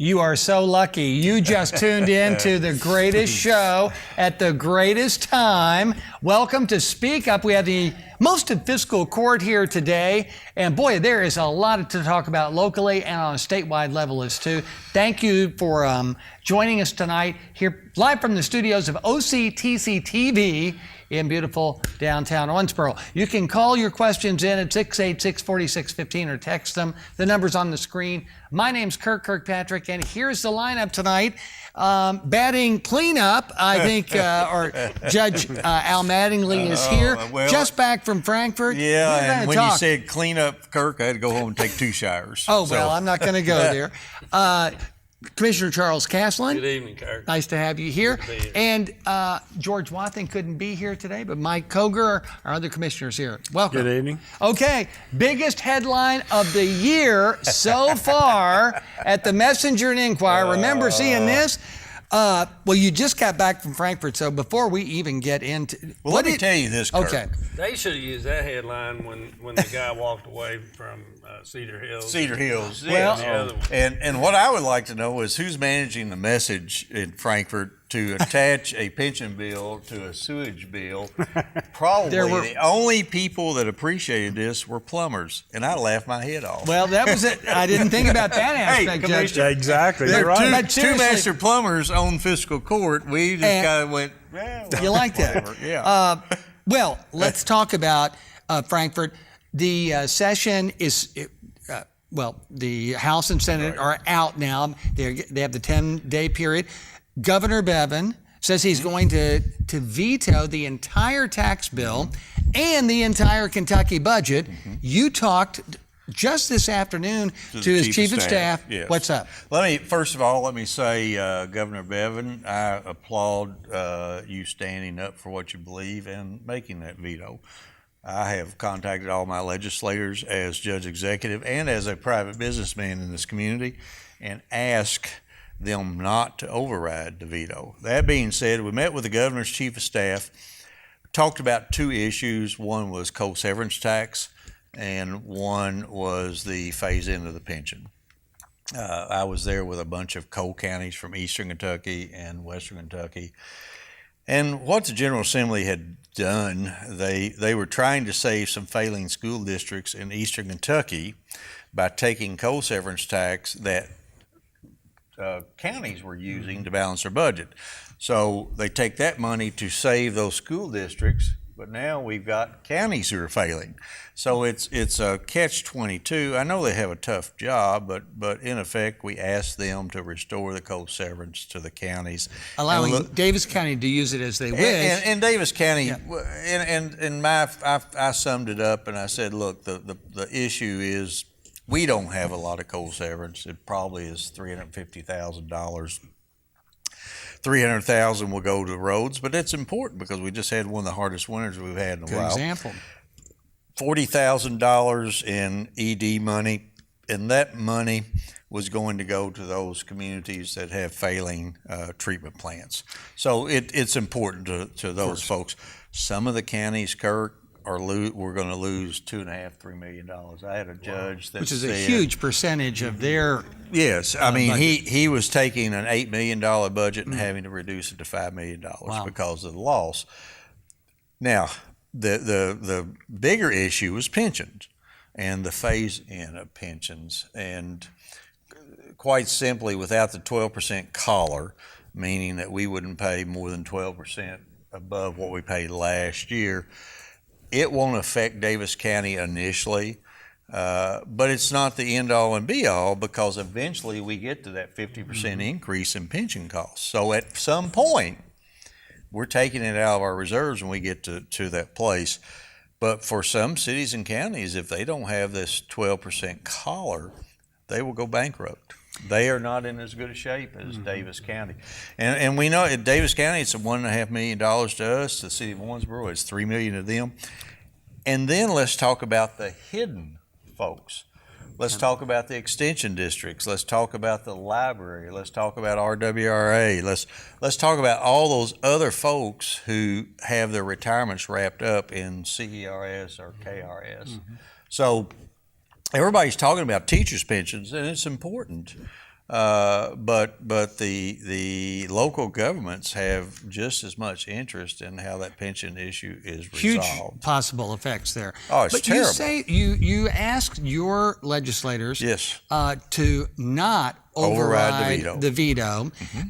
You are so lucky. You just tuned in to the greatest show at the greatest time. Welcome to Speak Up. We have the most of Fiscal Court here today. And boy, there is a lot to talk about locally and on a statewide level as too. Thank you for joining us tonight here live from the studios of OCTC TV in beautiful downtown Owensboro. You can call your questions in at 686-4615 or text them. The number's on the screen. My name's Kirk Kirkpatrick, and here's the lineup tonight. Batting cleanup, I think, or Judge Al Mattingly is here, just back from Frankfort. Yeah, and when you said cleanup, Kirk, I had to go home and take 2 showers. Oh, well, I'm not going to go there. Commissioner Charles Castlen. Good evening, Kirk. Nice to have you here. And George Wathen couldn't be here today, but Mike Koger, our other commissioners here. Welcome. Good evening. Okay, biggest headline of the year so far at the Messenger and Inquirer. Remember seeing this? Well, you just got back from Frankfurt, so before we even get into... Well, let me tell you this, Kirk. Okay. They should have used that headline when the guy walked away from Cedar Hills. Cedar Hills. Well, the other one. And what I would like to know is who's managing the message in Frankfurt to attach a pension bill to a sewage bill. Probably the only people that appreciated this were plumbers, and I laughed my head off. Well, that was it. I didn't think about that aspect, Judge. Exactly. There You're are right. two master plumbers on Fiscal Court. We just kind of went, well, you like that? whatever. Yeah. Well, let's talk about Frankfurt. The session is, the House and Senate are out now. They have the 10-day period. Governor Bevin says he's going to veto the entire tax bill and the entire Kentucky budget. You talked just this afternoon to his chief of staff. Yes. What's up? First of all, let me say, Governor Bevin, I applaud you standing up for what you believe and making that veto. I have contacted all my legislators as judge executive and as a private businessman in this community and asked them not to override the veto. That being said, we met with the governor's chief of staff, talked about 2 issues. One was coal severance tax, and one was the phase in of the pension. I was there with a bunch of coal counties from eastern Kentucky and western Kentucky. And what the General Assembly had done, they were trying to save some failing school districts in eastern Kentucky by taking coal severance tax that counties were using to balance their budget. So they take that money to save those school districts, but now we've got counties who are failing. So it's a catch-22. I know they have a tough job, but in effect, we asked them to restore the coal severance to the counties. Allowing Daviess County to use it as they wish. And Daviess County, I summed it up and I said, look, the issue is we don't have a lot of coal severance. It probably is $350,000. $300,000 will go to roads, but it's important because we just had one of the hardest winters we've had in a while. Good example. $40,000 in ED money, and that money was going to go to those communities that have failing treatment plants. So it's important to those folks. Some of the counties, Kirk, we're going to lose $2.5–3 million. I had a judge that which is said, a huge percentage of their yes. I mean, budget. he was taking an $8 million budget and having to reduce it to $5 million because of the loss. Now, the bigger issue was pensions and the phase-in of pensions, and quite simply, without the 12% collar, meaning that we wouldn't pay more than 12% above what we paid last year. It won't affect Daviess County initially, but it's not the end-all and be-all because eventually we get to that 50% increase in pension costs. So at some point, we're taking it out of our reserves when we get to that place. But for some cities and counties, if they don't have this 12% collar, they will go bankrupt. They are not in as good a shape as Daviess County. And we know at Daviess County, it's $1.5 million to us. The city of Owensboro, it's $3 million to them. And then let's talk about the hidden folks. Let's talk about the extension districts. Let's talk about the library. Let's talk about RWRA. Let's talk about all those other folks who have their retirements wrapped up in CERS or KRS. So everybody's talking about teachers' pensions, and it's important. But the local governments have just as much interest in how that pension issue is resolved. Huge possible effects there. Oh, it's but terrible. You say you asked your legislators Yes. To not override the veto. Mm-hmm.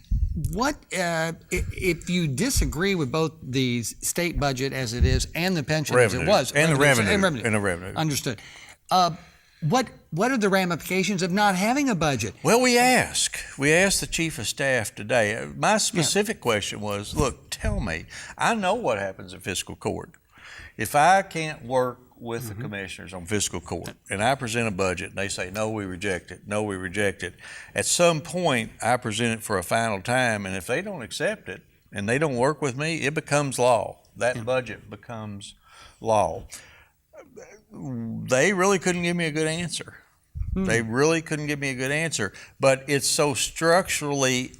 What if you disagree with both the state budget as it is and the pension as it was, and the revenue. Understood. What are the ramifications of not having a budget? Well, we asked the chief of staff today. My specific question was, look, tell me, I know what happens at fiscal court. If I can't work with the commissioners on fiscal court and I present a budget and they say, no, we reject it, at some point I present it for a final time, and if they don't accept it and they don't work with me, it becomes law. That budget becomes law. They really couldn't give me a good answer. They really couldn't give me a good answer. But it's so structurally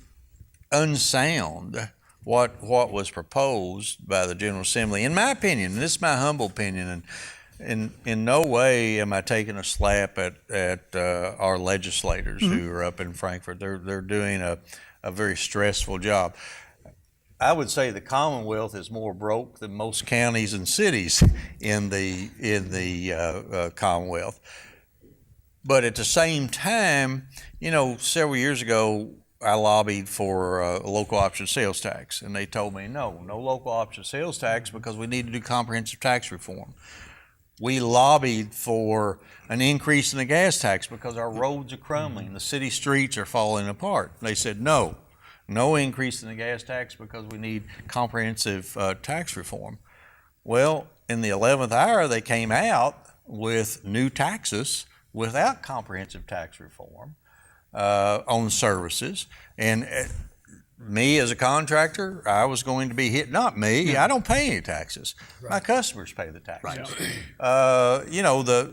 unsound what was proposed by the General Assembly. In my opinion, and this is my humble opinion, and in no way am I taking a slap at our legislators who are up in Frankfort. They're doing a very stressful job. I would say the Commonwealth is more broke than most counties and cities in the Commonwealth. But at the same time, several years ago, I lobbied for a local option sales tax, and they told me no local option sales tax because we need to do comprehensive tax reform. We lobbied for an increase in the gas tax because our roads are crumbling, the city streets are falling apart. They said no increase in the gas tax because we need comprehensive tax reform. Well, in the 11th hour, they came out with new taxes without comprehensive tax reform on services. And me as a contractor, I was going to be hit. Not me. I don't pay any taxes. Right. My customers pay the taxes. Right.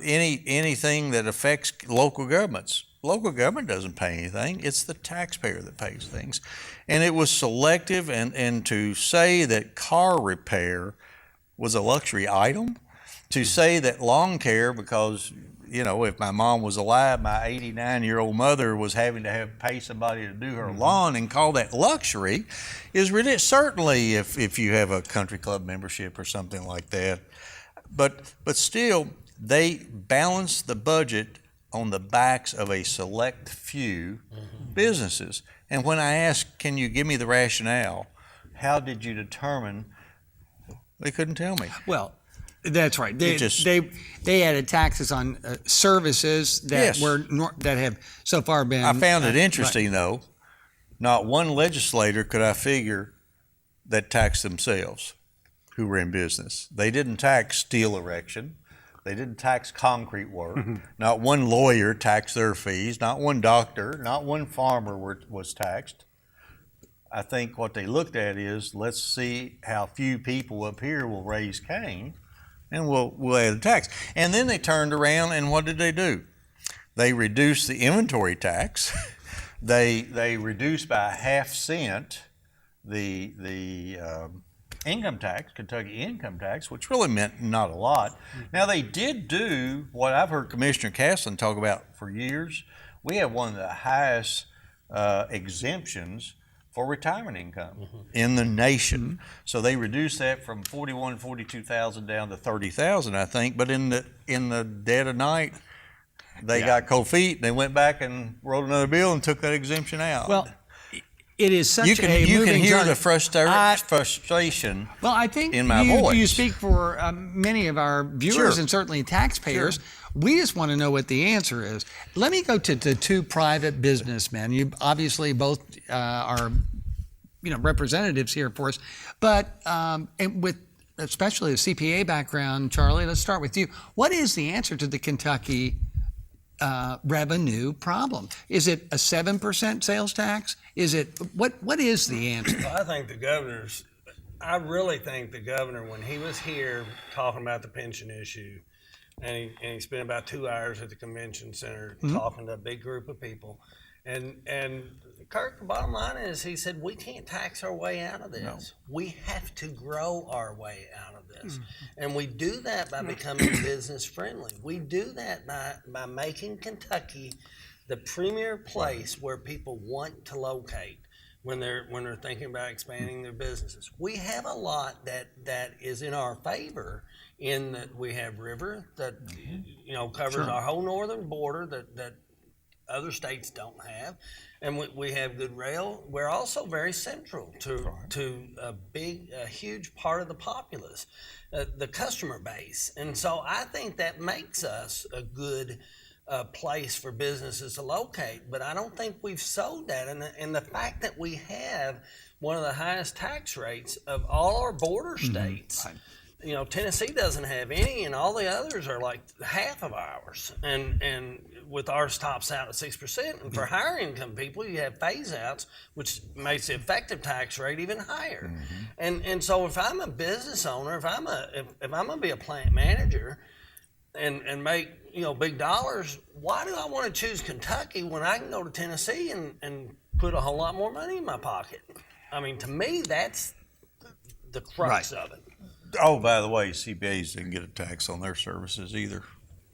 Anything that affects local governments. Local government doesn't pay anything. It's the taxpayer that pays things. And it was selective, and to say that car repair was a luxury item, to say that lawn care, because if my mom was alive, my 89-year-old mother was having to pay somebody to do her lawn and call that luxury is ridiculous. Certainly if you have a country club membership or something like that. But still, they balance the budget on the backs of a select few businesses. And when I asked, can you give me the rationale? How did you determine? They couldn't tell me. Well, that's right. They added taxes on services that that have so far been. I found it interesting though. Not one legislator could I figure that taxed themselves who were in business. They didn't tax steel erection. They didn't tax concrete work. Not one lawyer taxed their fees. Not one doctor. Not one farmer was taxed. I think what they looked at is, let's see how few people up here will raise Cain, and we'll add a tax. And then they turned around, and what did they do? They reduced the inventory tax. They reduced by 1/2 cent the income tax, Kentucky income tax, which really meant not a lot. Now, they did do what I've heard Commissioner Castlen talk about for years. We have one of the highest exemptions for retirement income in the nation. So they reduced that from 42,000 down to 30,000, I think. But in the dead of night, they got cold feet. They went back and wrote another bill and took that exemption out. Well, it is such you can hear the frustration. Well, I think in my voice. You speak for many of our viewers and certainly taxpayers. Sure. We just want to know what the answer is. Let me go to the two private businessmen. You obviously both are, representatives here for us, but and with especially a CPA background, Charlie. Let's start with you. What is the answer to the Kentucky revenue problem? Is it a 7% sales tax? Is it what is the answer? Well, I really think the governor, when he was here talking about the pension issue, and he spent about 2 hours at the convention center talking to a big group of people, and Kirk, the bottom line is, he said, we can't tax our way out of this. No. We have to grow our way out of this. And we do that by becoming business friendly. We do that by making Kentucky the premier place where people want to locate when they're thinking about expanding their businesses. We have a lot that is in our favor, in that we have river that covers our whole northern border that other states don't have, and we have good rail. We're also very central to a huge part of the populace, the customer base, and so I think that makes us a good place for businesses to locate. But I don't think we've sold that, and the fact that we have one of the highest tax rates of all our border states. Tennessee doesn't have any, and all the others are like half of ours. And with ours tops out at 6%. And for higher income people, you have phase outs, which makes the effective tax rate even higher. And so if I'm a business owner, if I'm gonna be a plant manager and make big dollars, why do I want to choose Kentucky when I can go to Tennessee and put a whole lot more money in my pocket? I mean, to me, that's the crux of it. Oh, by the way, CPAs didn't get a tax on their services either.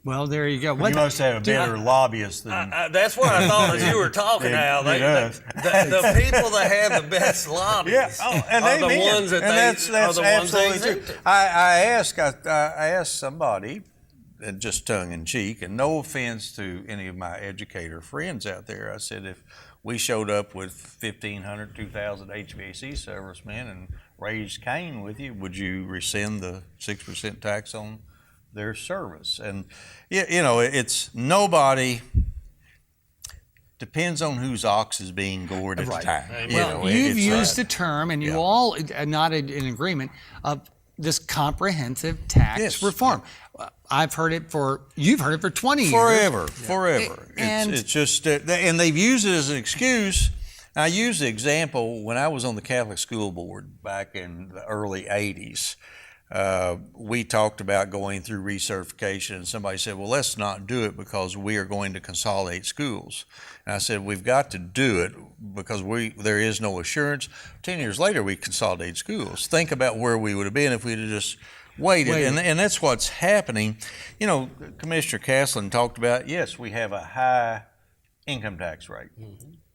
Well, there you go. You must have a better lobbyist than... that's what I thought as you were talking, Al. The people that have the best lobbyists are the ones that they exempted. I asked somebody, and just tongue in cheek, and no offense to any of my educator friends out there, I said, if we showed up with 1,500, 2,000 HVAC servicemen and raised Cain with you, would you rescind the 6% tax on their service? And it's nobody. Depends on whose ox is being gored at the time. Well, you've used the term, and you all nodded in agreement of this comprehensive tax reform. You've heard it for 20 years. Forever. It's just, and they've used it as an excuse. I use the example when I was on the Catholic School Board back in the early 80s. We talked about going through recertification, and somebody said, well, let's not do it because we are going to consolidate schools. And I said, we've got to do it because there is no assurance. 10 years later, we consolidated schools. Think about where we would have been if we'd have just waited. And that's what's happening. Commissioner Castlen talked about, yes, we have a high income tax rate,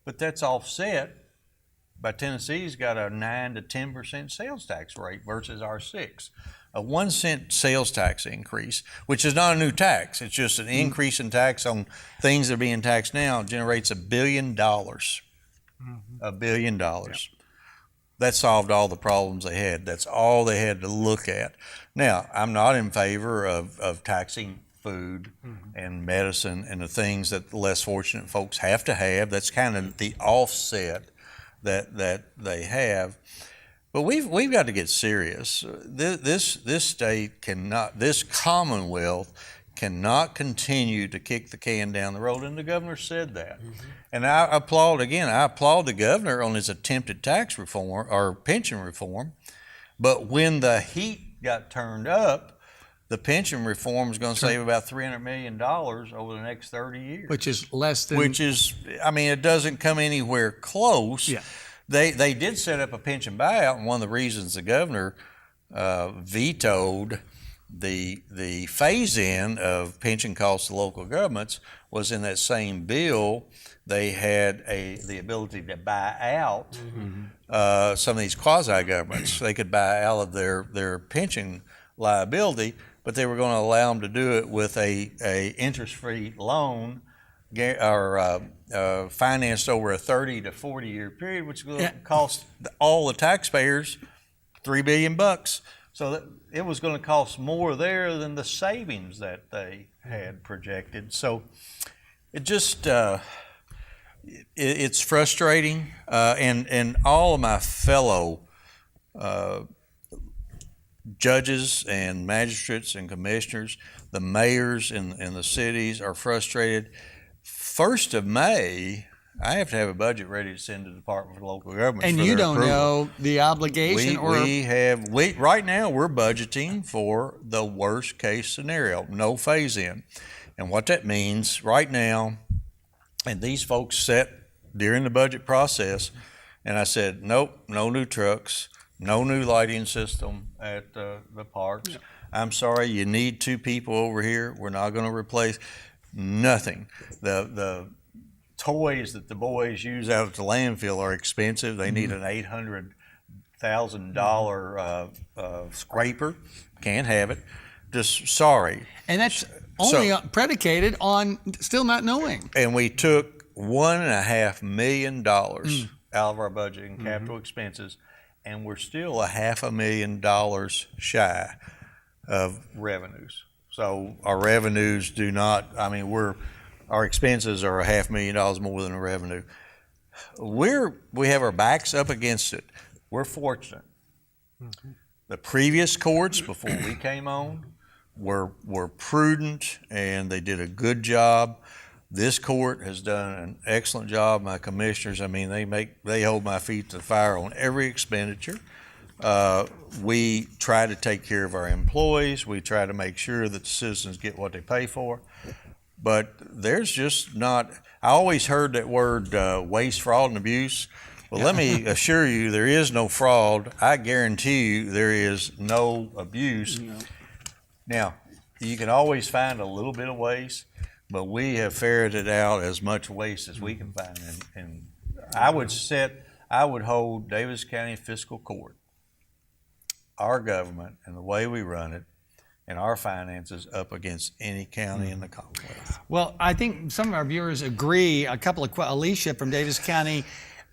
but that's offset by Tennessee's got a 9 to 10% sales tax rate versus our 6%. A 1 cent sales tax increase, which is not a new tax, it's just an increase in tax on things that are being taxed now, generates $1 billion. $1 billion. That solved all the problems they had. That's all they had to look at. Now, I'm not in favor of taxing food and medicine and the things that the less fortunate folks have to have. That's kind of the offset that they have. But we've got to get serious. This state cannot, this Commonwealth cannot continue to kick the can down the road, and the governor said that. And I applaud the governor on his attempted tax reform or pension reform, but when the heat got turned up, the pension reform is going to save about $300 million over the next 30 years. Which is less than... it doesn't come anywhere close. Yeah. They did set up a pension buyout, and one of the reasons the governor vetoed the phase-in of pension costs to local governments was in that same bill. They had the ability to buy out some of these quasi-governments. They could buy out of their pension liability, but they were going to allow them to do it with a interest-free loan or financed over a 30 to 40 year period, which will cost all the taxpayers $3 billion. So it was going to cost more there than the savings that they had projected. So it just it's frustrating, and all of my fellow judges and magistrates and commissioners, the mayors in the cities are frustrated. 1st of May, I have to have a budget ready to send to the Department of Local Government. And you don't know the obligation right now we're budgeting for the worst case scenario, no phase in. And what that means right now, and these folks set during the budget process, and I said, nope, no new trucks, no new lighting system at the parks. I'm sorry, you need 2 people over here. We're not going to replace nothing. The toys that the boys use out at the landfill are expensive. They need an $800,000 scraper. Can't have it. Just sorry. And that's only predicated on still not knowing. And we took $1.5 million out of our budget in capital expenses, and we're still $500,000 shy of revenues. So our revenues do not. I mean, our expenses are $500,000 more than the revenue. We have our backs up against it. We're fortunate. The previous courts before we came on were prudent, and they did a good job. This court has done an excellent job. My commissioners, I mean, they hold my feet to the fire on every expenditure. We try to take care of our employees. We try to make sure that the citizens get what they pay for. But there's just not. I always heard that word waste, fraud, and abuse. Well, let me assure you, there is no fraud. I guarantee you there is no abuse. No. Now, you can always find a little bit of waste, but we have ferreted out as much waste as we can find. And I would hold Daviess County Fiscal Court, our government and the way we run it, and our finances up against any county in the Commonwealth. Well, I think some of our viewers agree. Alicia from Daviess County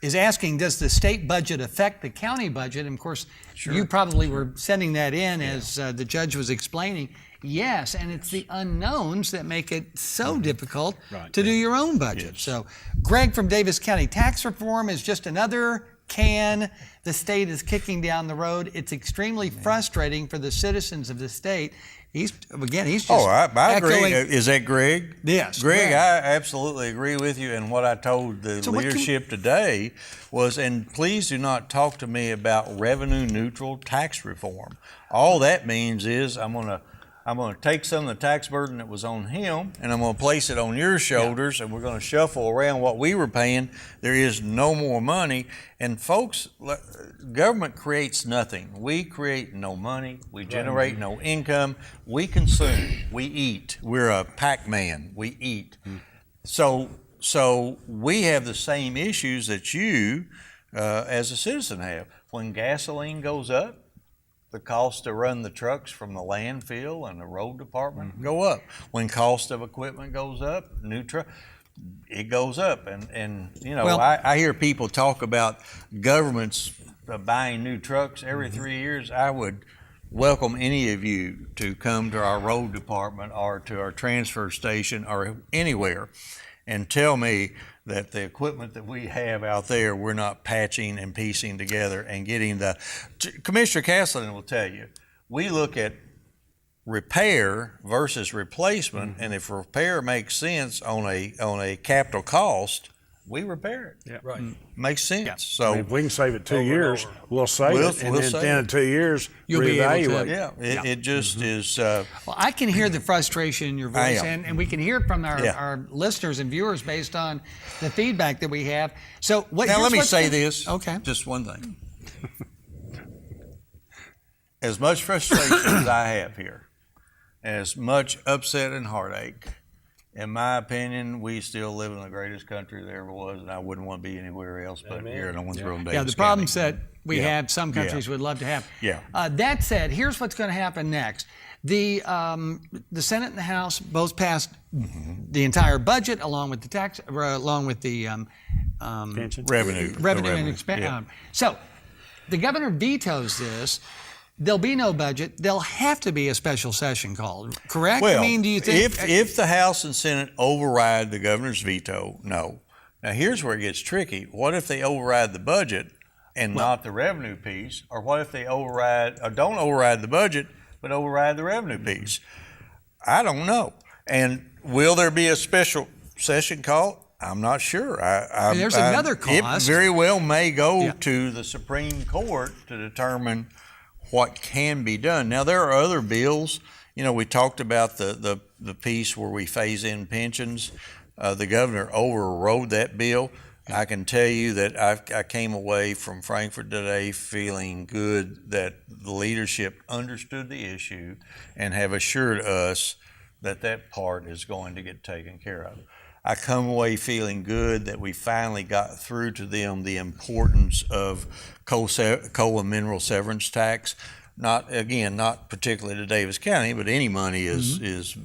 is asking, does the state budget affect the county budget? And of course, you probably were sending that in as the judge was explaining. Yes, and it's the unknowns that make it so difficult to do your own budget. Yes. So Greg from Daviess County, tax reform is just another can the state is kicking down the road. It's extremely frustrating for the citizens of the state. He's just I agree. Is that Greg? Yes. Greg, I absolutely agree with you. And what I told the leadership today was, and please do not talk to me about revenue neutral tax reform. All that means is I'm going to take some of the tax burden that was on him, and I'm going to place it on your shoulders, and we're going to shuffle around what we were paying. There is no more money. And folks, government creates nothing. We create no money. We generate no income. We consume. We eat. We're a Pac-Man. We eat. So we have the same issues that you, as a citizen, have. When gasoline goes up, the cost to run the trucks from the landfill and the road department go up. When cost of equipment goes up, it goes up. And you know, I hear people talk about governments buying new trucks every 3 years. I would welcome any of you to come to our road department or to our transfer station or anywhere and tell me that the equipment that we have out there, we're not patching and piecing together and getting Commissioner Castlen will tell you, we look at repair versus replacement, and if repair makes sense on a capital cost, we repair it. Yeah. Right. Makes sense. Yeah. So if we can save it 2 years, we'll save it. And then at the end of 2 years, you'll reevaluate. It just is. Well, I can hear the frustration in your voice, and we can hear it from our listeners and viewers based on the feedback that we have. So let me say this. Okay. Just one thing. As much frustration as I have here, as much upset and heartache, in my opinion, we still live in the greatest country there ever was, and I wouldn't want to be anywhere else but here in Owensboro and Daviess the problems that we have, some countries would love to have. Yeah. That said, here's what's going to happen next. The Senate and the House both passed the entire budget along with the pension revenue and expense. So the governor vetoes this. There'll be no budget. There'll have to be a special session called, correct? Well, I mean, do you think if the House and Senate override the governor's veto, no. Now, here's where it gets tricky. What if they override the budget and not the revenue piece? Or what if they don't override the budget, but override the revenue piece? I don't know. And will there be a special session called? I'm not sure. There's another cost. It very well may go to the Supreme Court to determine what can be done. Now, there are other bills. You know, we talked about the piece where we phase in pensions. The governor overrode that bill. I can tell you that I came away from Frankfort today feeling good that the leadership understood the issue and have assured us that part is going to get taken care of. I come away feeling good that we finally got through to them the importance of coal and mineral severance tax. Not particularly to Daviess County, but any money is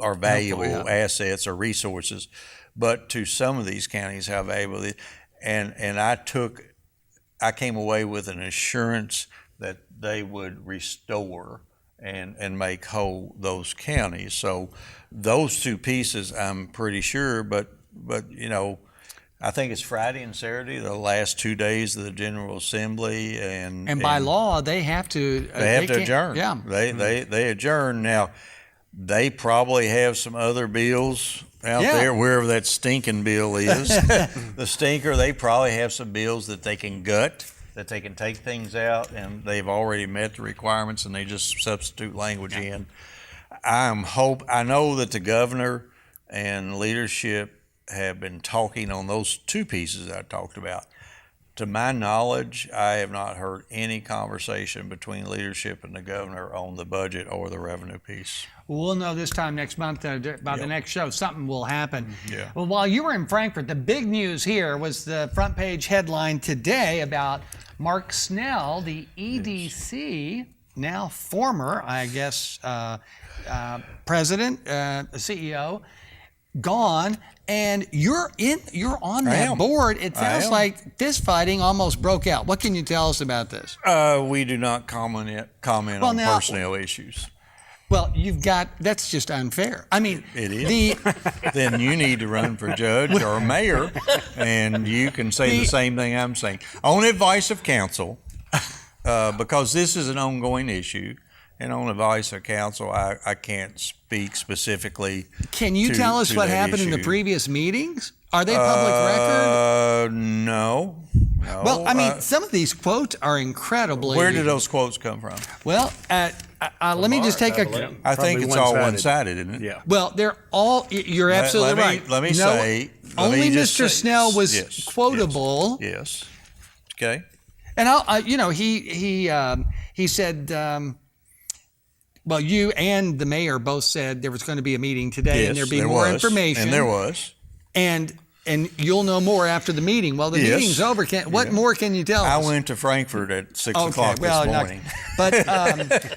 are valuable assets or resources. But to some of these counties, how valuable it is. And I came away with an assurance that they would restore and make whole those counties. So those two pieces, I'm pretty sure, but I think it's Friday and Saturday, the last 2 days of the General Assembly, and by law they have to adjourn. Yeah, they adjourn. Now they probably have some other bills out there, wherever that stinking bill is. The stinker, they probably have some bills that they can gut, that they can take things out, and they've already met the requirements, and they just substitute language in. I know that the governor and leadership have been talking on those two pieces I talked about. To my knowledge, I have not heard any conversation between leadership and the governor on the budget or the revenue piece. We'll know this time next month by the next show. Something will happen. Yeah. Well, while you were in Frankfurt, the big news here was the front page headline today about Mark Snell, the EDC, now former, I guess, president, CEO, gone. And you're on that board. It sounds like fist fighting almost broke out. What can you tell us about this? We do not comment on personnel issues. Well, that's just unfair. I mean, it is. Then you need to run for judge or mayor, and you can say the same thing I'm saying. On advice of counsel, because this is an ongoing issue, and on advice of counsel, I can't speak specifically. Can you tell us what happened in the previous meetings? Are they public record? No. Well, I mean, some of these quotes are incredibly. Where did those quotes come from? Well, let me just take a. I think it's all one-sided, isn't it? Yeah. Well, they're all. You're absolutely right. Let me say. Only Mr. Snell was quotable. Yes. Okay. And he said. Well, you and the mayor both said there was going to be a meeting today, and there'd be more information. And there was. And you'll know more after the meeting. Well, the meeting's over. What more can you tell us? I went to Frankfurt at 6 o'clock this morning. But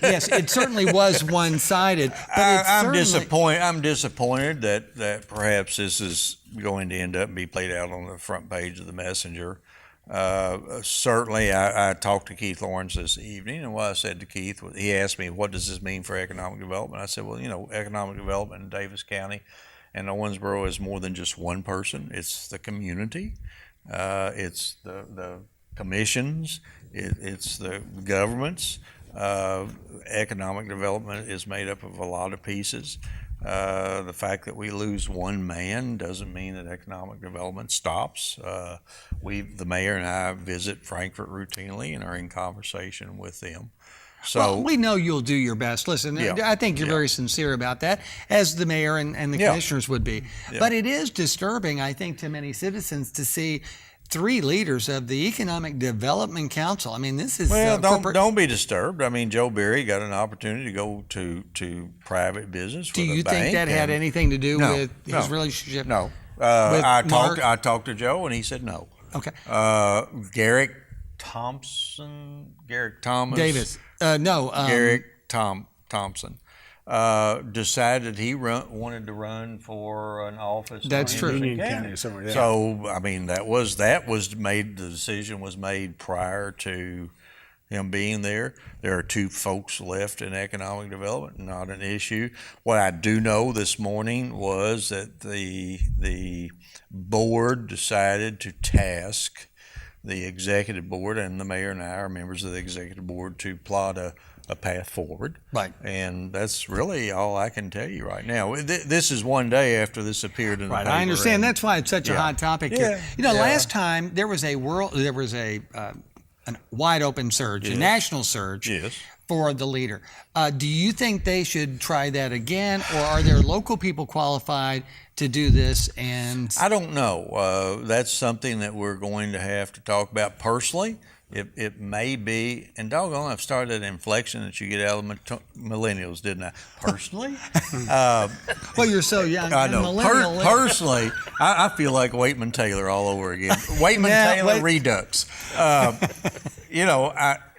yes, it certainly was one-sided. I'm disappointed that perhaps this is going to end up and be played out on the front page of the Messenger. Certainly, I talked to Keith Lawrence this evening, and what I said to Keith, he asked me, what does this mean for economic development? I said, well, economic development in Daviess County and Owensboro is more than just one person. It's the community. It's the commissions. It's the governments. Economic development is made up of a lot of pieces. The fact that we lose one man doesn't mean that economic development stops. The mayor and I visit Frankfurt routinely and are in conversation with them. So we know you'll do your best. Listen, I think you're very sincere about that, as the mayor and the commissioners would be. Yeah. But it is disturbing, I think, to many citizens to see 3 leaders of the Economic Development Council. I mean, this is don't be disturbed. I mean, Joe Berry got an opportunity to go to private business. Do you think that had anything to do with his relationship? No. I talked to Joe, and he said no. Okay. Garrick Thomas. Davis. Garrick Thompson. Decided he wanted to run for an office. That's true. Union County somewhere. Yeah. So I mean, that was made. The decision was made prior to him being there. There are 2 folks left in economic development, not an issue. What I do know this morning was that the board decided to task the executive board, and the mayor and I are members of the executive board, to plot a path forward. Right. And that's really all I can tell you right now. This is one day after this appeared in the paper. I understand. That's why it's such a hot topic here. Last time there was a wide open surge, a national surge for the leader. Do you think they should try that again, or are there local people qualified to do this? And I don't know. That's something that we're going to have to talk about. Personally, It may be, and doggone, I've started an inflection that you get out of millennials, didn't I? Personally, well, you're so young. I know. Personally, I feel like Waitman Taylor all over again. Waitman Taylor Redux.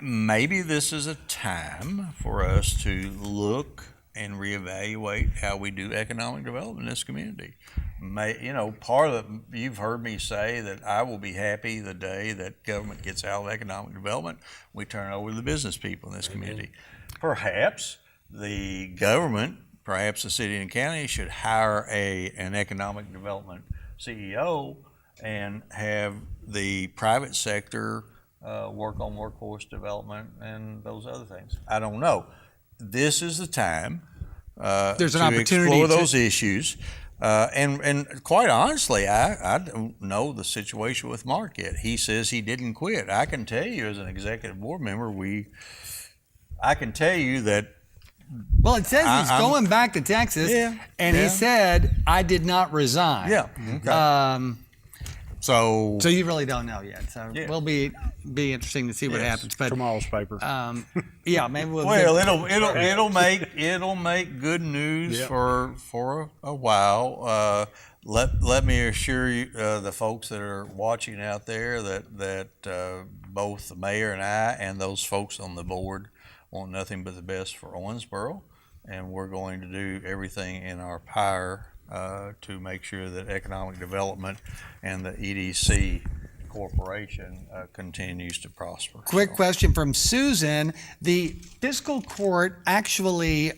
Maybe this is a time for us to look and reevaluate how we do economic development in this community. Part of you've heard me say that I will be happy the day that government gets out of economic development. We turn it over to the business people in this community. Perhaps the government, perhaps the city and county should hire an economic development CEO and have the private sector work on workforce development and those other things. I don't know. This is the time There's an to opportunity explore those issues. And quite honestly, I don't know the situation with Mark yet. He says he didn't quit. I can tell you as an executive board member, I can tell you that. Well, it says he's going back to Texas, and he said, I did not resign. Yeah. Okay. So you really don't know yet. So we'll be interesting to see what happens. But tomorrow's paper. Maybe we'll. Well, it'll make good news for a while. Let me assure you, the folks that are watching out there, that both the mayor and I and those folks on the board want nothing but the best for Owensboro, and we're going to do everything in our power to make sure that economic development and the EDC corporation continues to prosper. Quick question from Susan. The fiscal court actually,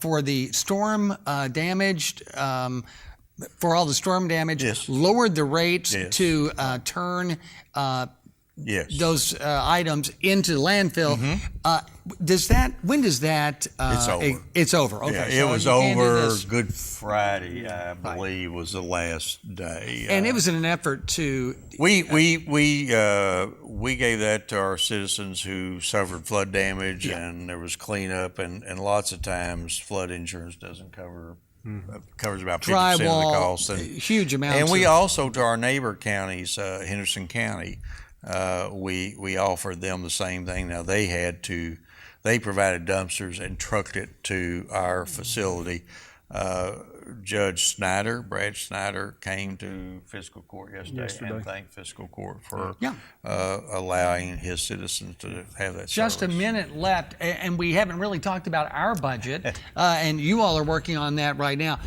for the storm damaged, for all the storm damage, lowered the rates to turn those items into landfill. When does that? It's over. It's over. Okay. Yeah, it was over Good Friday, I believe, was the last day. And it was in an effort to. We gave that to our citizens who suffered flood damage, and there was cleanup, and lots of times flood insurance doesn't cover. Covers about 50% of the cost. Huge amounts. And we also, to our neighbor counties, Henderson County, we offered them the same thing. Now they provided dumpsters and trucked it to our facility. Judge Brad Snyder, came to fiscal court yesterday. And thanked fiscal court for allowing his citizens to have that Just service. a minute left, and we haven't really talked about our budget, and you all are working on that right now.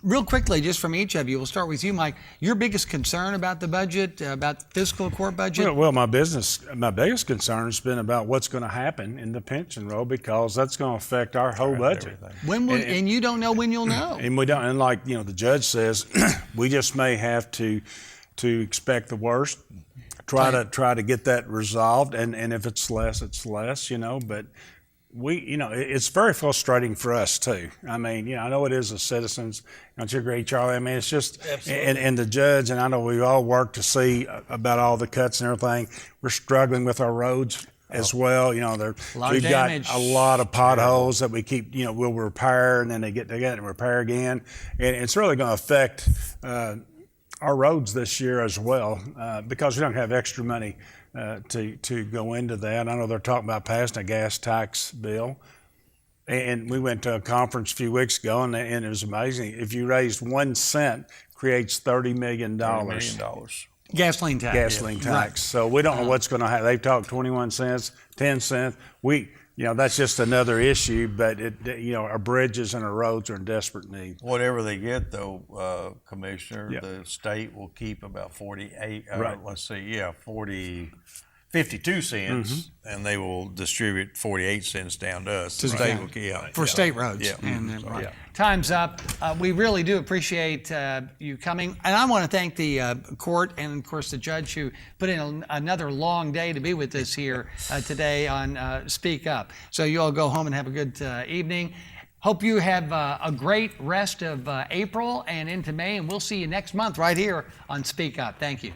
Real quickly, just from each of you, we'll start with you, Mike. Your biggest concern about the budget, about the fiscal court budget? Well, my biggest concern has been about what's going to happen in the pension roll, because that's going to affect our whole budget. And you don't know when you'll know. And we don't. And like the judge says, we just may have to expect the worst. Try to get that resolved, and if it's less, it's less. But it's very frustrating for us too. I mean, I know it is as citizens. Don't you agree, Charlie? I mean, it's just and the judge, and I know we all work to see about all the cuts and everything. We're struggling with our roads as well. We've got a lot of potholes that we keep, we'll repair, and then they get to repair again. And it's really going to affect our roads this year as well, because we don't have extra money to go into that. I know they're talking about passing a gas tax bill. And we went to a conference a few weeks ago, and it was amazing. If you raised 1 cent, creates $30 million. Gasoline tax. Gasoline tax. Right. So we don't know what's going to happen. They've talked 21 cents, 10 cents. That's just another issue, but our bridges and our roads are in desperate need. Whatever they get, though, Commissioner, the state will keep about 52 cents, and they will distribute 48 cents down to us. To the state for state roads. Yeah. Time's up. We really do appreciate you coming. And I want to thank the court and, of course, the judge who put in another long day to be with us here today on Speak Up. So you all go home and have a good evening. Hope you have a great rest of April and into May, and we'll see you next month right here on Speak Up. Thank you.